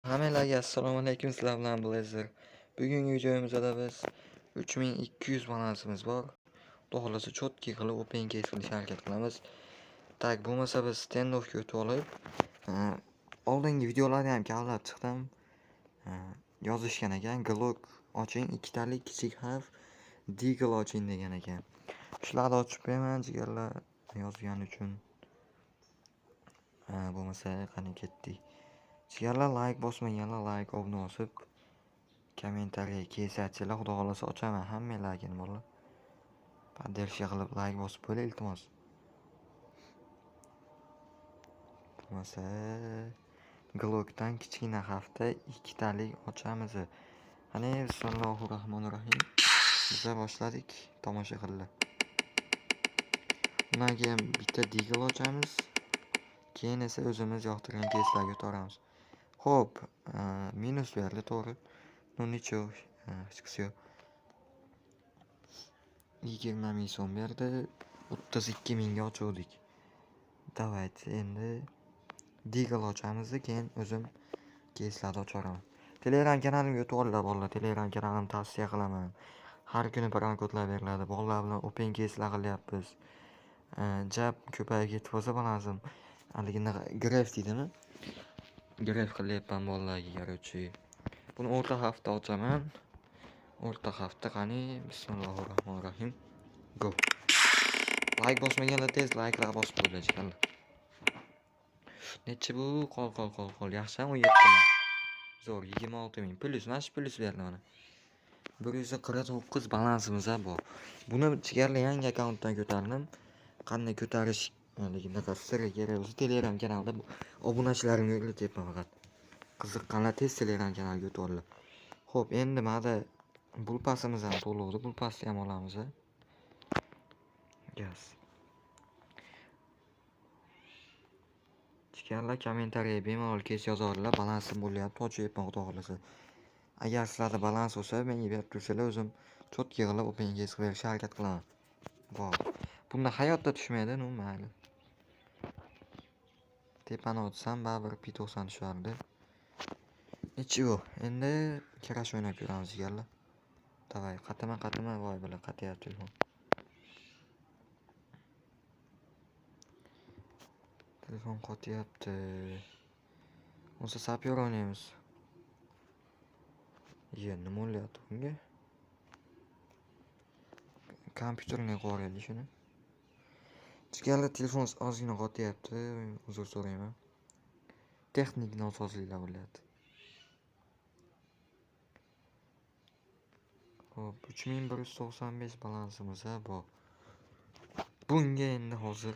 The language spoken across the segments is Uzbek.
Hammalarga assalomu alaykum, sizlar bilan Blazer. Bugungi videomizda biz 3200 balansimiz bor. Xudo xolasa chotki qilib open case qilishga harakat qilamiz. Tak bo'lmasa biz standoffga o'tib olib, oldingi videolarni ham kavlab chiqdim. Yozishgan ekan, Glock oching, ikkitalik kichik harf Deagle oching degan ekan. Shularni ochib beraman jigarlar yozgani uchun. Bo'lmasa qani ketdik. Jigarlar like bosmaganlar like obuna bosib, kommentariy kesatchilar, xudo xolasa ochaman hammalarga bola. Поддержка qilib like bosib qo'ying iltimos. Bo'lmasa Glockdan kichkina harfda ikkitalik ochamiz. Qani bismillahirrohmanirrohim. Biza boshladik, tomosha qilinglar. Undan keyin bitta Deagle ochamiz. Keyin esa o'zimiz yoqtirgan keslarga o'tamiz. Xo'p, minus berdi, to'g'ri. No nicho, hech qisi yo'q. 20 ming so'm berdi. 32 mingga ochuvdik. Davayt, endi Deagle ochamiz, keyin o'zim keslarni ochaman. Telegram kanalimga o'tib olinglar bolalar. Telegram kanalimni tavsiya qilaman. Har kuni kodlar beriladi. Bolalar bilan open case'lar qilyapmiz. Jab ko'payib ketib bo'lsa balansim. Haligini graf deydimi? Graf qilyapman bolalarga garochi. Buni o'rta hafta ochaman. O'rta hafta qani bismillahirrohmanirrohim. Go. Like bosmaganlar tez like'lar bosib qo'yinglar. Necha bu? Qol. Yaxshi, 17 ming. Zo'r, 26 ming. Plus, mana shu plus berdi mana. 149 balansimiz bor. Buni chigarli yangi akkauntdan ko'tardim. Qanday ko'tarish ligini sirri kerak bo'lsa Telegram kanalida obunachilarimga o'rgatyapman faqat. Qiziqqanlar tez Telegram kanaliga o'tib olinglar. Xo'p, endi mana bulpasimiz ham to'ldi. Bulpasni ham olamiz. Gaz. Chigarlar kommentariya bemalol kes yozinglar. Balansim bo'lyapti, ochyapman xudo xolasa. Agar sizlarda balans bo'lsa, menga berib tursalar, o'zim chotki qilib open case qilib berishga harakat qilaman. Voh. Bunda hayotda tushmaydi, mayli. Tepani o'tsam baribir P90 tushardi. Nechi-ku, endi kirash o'ynab ko'ramiz jigarlar. Davay, qatama, voy bilan qatyapti telefon. Telefon qotyapti. O'zi sapyor o'ynaymiz. Nima bo'lyapti bunga? Kompyuterni qo'yaylik shuni. Jigarlar telefon ozgina qotyapti, uzr so'rayman. Texnik nosozliklar bo'lyapti. Hop, 3195 balansimiz bor. Bunga endi hozir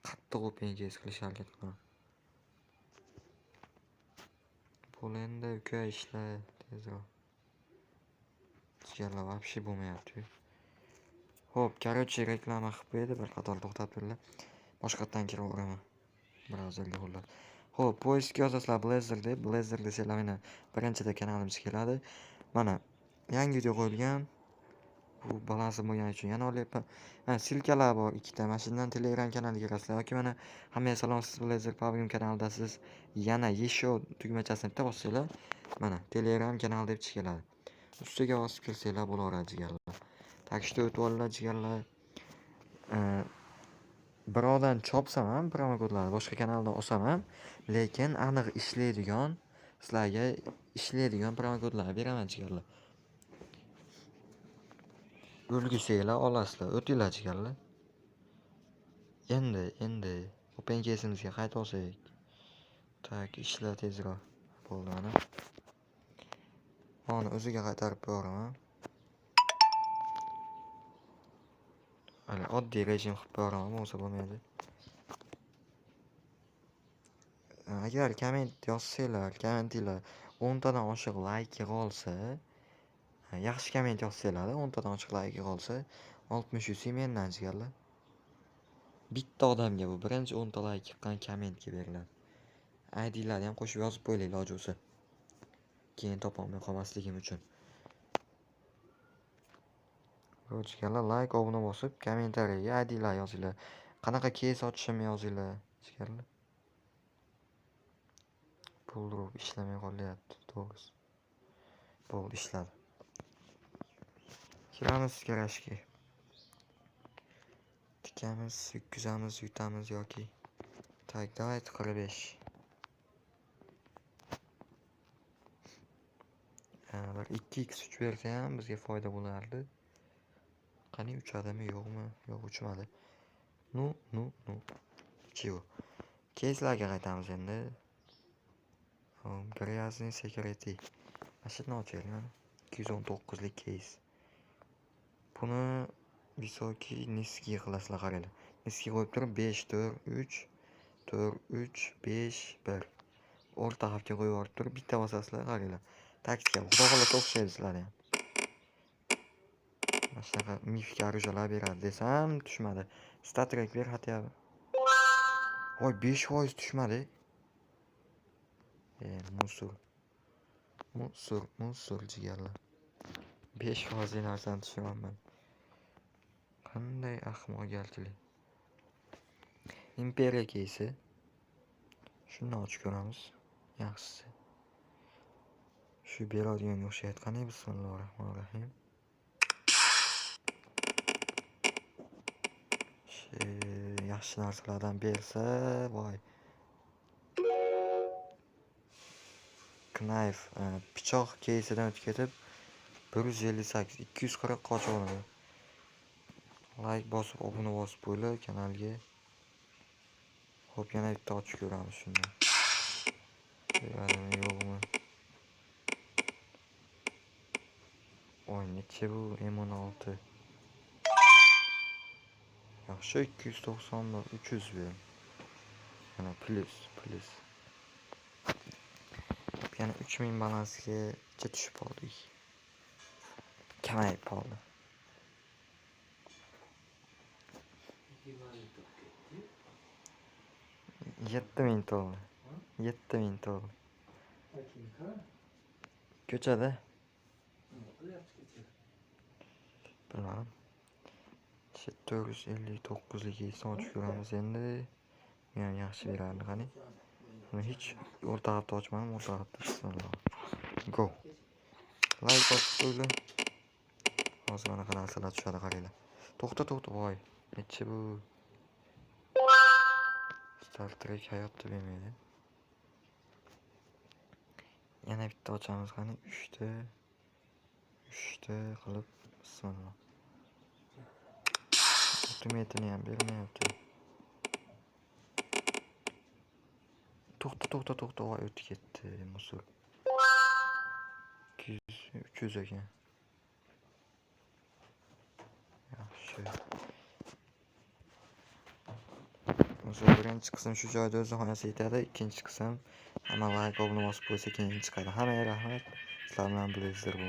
qattiq open case qilishga harakat qilaman. Pul endi uka ishlar tezroq. Jigarlar вообще bo'lmayapti. Xo'p, garochi reklama qilib qo'ydi, bir qator to'xtab turinglar. Boshqatdan kirib o'raman. Brauzerga qo'llar. Xo'p, poiskga yozasizlar Blazer deb, Blazer desanglar mana birinchida kanalimiz keladi. Mana yangi video qo'yilgan. Bu balansim bo'lgani uchun yana olyapman. Silkalar bor ikkita. Mana shundan Telegram kanaliga kirasizlar yoki mana hammaga salom, siz Blazer Pavlim kanalidasiz. Yana yesho tugmachasini bitta bossanglar, mana Telegram kanal deb chiqadi. Ustiga bosib kirsanglar bo'laveradi jigarlar. Takishda o'tib olinglar jigarlar. Birovdan chopsam ham promokodlarni boshqa kanaldan olsam ham, lekin aniq ishlaydigan, sizlarga ishlaydigan promokodlarni beraman jigarlar. O'lgusanglar olasizlar, o'tinglar jigarlar. Endi open case'imizga qaytib olsak. Tak, ishlar tezroq bo'ldi mana. Mana o'ziga qaytarib qo'yaman. Hali oddiy rejim qilib qo'yaman, bo'lsa bo'lmaydi. Agar komment yozsanglar, kommentinglar 10 tadan oshiq like olsa, yaxshi komment yozsanglar, 10 tadan oshiq like olsa, 60 yusi mendan jigarlar. Bitta odamga bu birinchi 10 ta like yiqqan kommentga beriladi. ID'larni ham qo'shib yozib qo'yinglar iloji bo'lsa. Keyin topolmay qolmasligim uchun. Jigarlar like obuna bosib, kommentariyaga ID'lar yozinglar. Qanaqa case ochishimni yozinglar, jigarlar. Buldurup ishlamay qolyapti, to'g'risi. Bo'ldi, ishladi. Kiramiz garajga. Tikamiz, yutqizamiz, yutamiz yoki. Tak, давайте 45. Bir 2x3 bersa ham bizga foyda bo'lardi. Qani uchadimi, yo'qmi? Yo'q, uchmadi. Nu. Chivo. Keyslarga qaytamiz endi. Gryazny security. Mashina ochaylik. 219 lik keys. Buni visoki niski qilashlar qaraydi. Niski qo'yib turib 5 4 3 4 3 5 1. O'rta harfga qo'yib yuborib turib bitta bosasizlar qaranglar. Taktika. Xudo xohlasa o'xshaydi sizlarga ham. Shunaqa mifga arujalar beradi desam tushmadi. Stat track ber xatyapti. Voy 5% tushmadi. Musor jigarlar. 5% narsani tushyapman. Qanday ahmoqgarchilik. Imperiya keysi. Shuni ochib ko'ramiz. Yaxshisi. Shu beradigan o'xshaydi. Qani bismillahirrohmanirrohim. Yaxshi narsalardan bersa, voy. Knife, pichoq keysidan o'tib ketib 158 240 qochib oladi. Like bosib, obuna bosib qo'yinglar kanalga. Xo'p, yana bitta ochib ko'ramiz shundan. Yo'qmi? Voy, necha bu M16. Yaxshi 290 300 ber. Mana plus. Yana 3000 balansga tushib qoldik. Kamayib qoldi. 7000 to'ldi. 7000 to'ldi. Ko'chada. Bilmadim. 459 lik ochib ko'ramiz endi. Men yaxshi berardi qani. Buni hech o'rta hafta ochmadim, o'rta hafta bismillah. Go. Like bosib qo'yinglar. Hozir mana qanaqa narsalar tushadi qaranglar. To'xta, voy. Necha bu? Star Trek hayotda bermaydi. Yana bitta ochamiz qani. 3 ta qilib bismillah. Ultimate'ni ham bermayapti. To'xta, voy o'tib ketdi, musor. 300 ekan. Yaxshi. Musor birinchi qism shu joyda o'z nihoyasiga yetadi. Ikkinchi qism hamma like obuna bosib qo'ysa keyin chiqadi. Hammaga rahmat. Sizlar bilan bilinglar.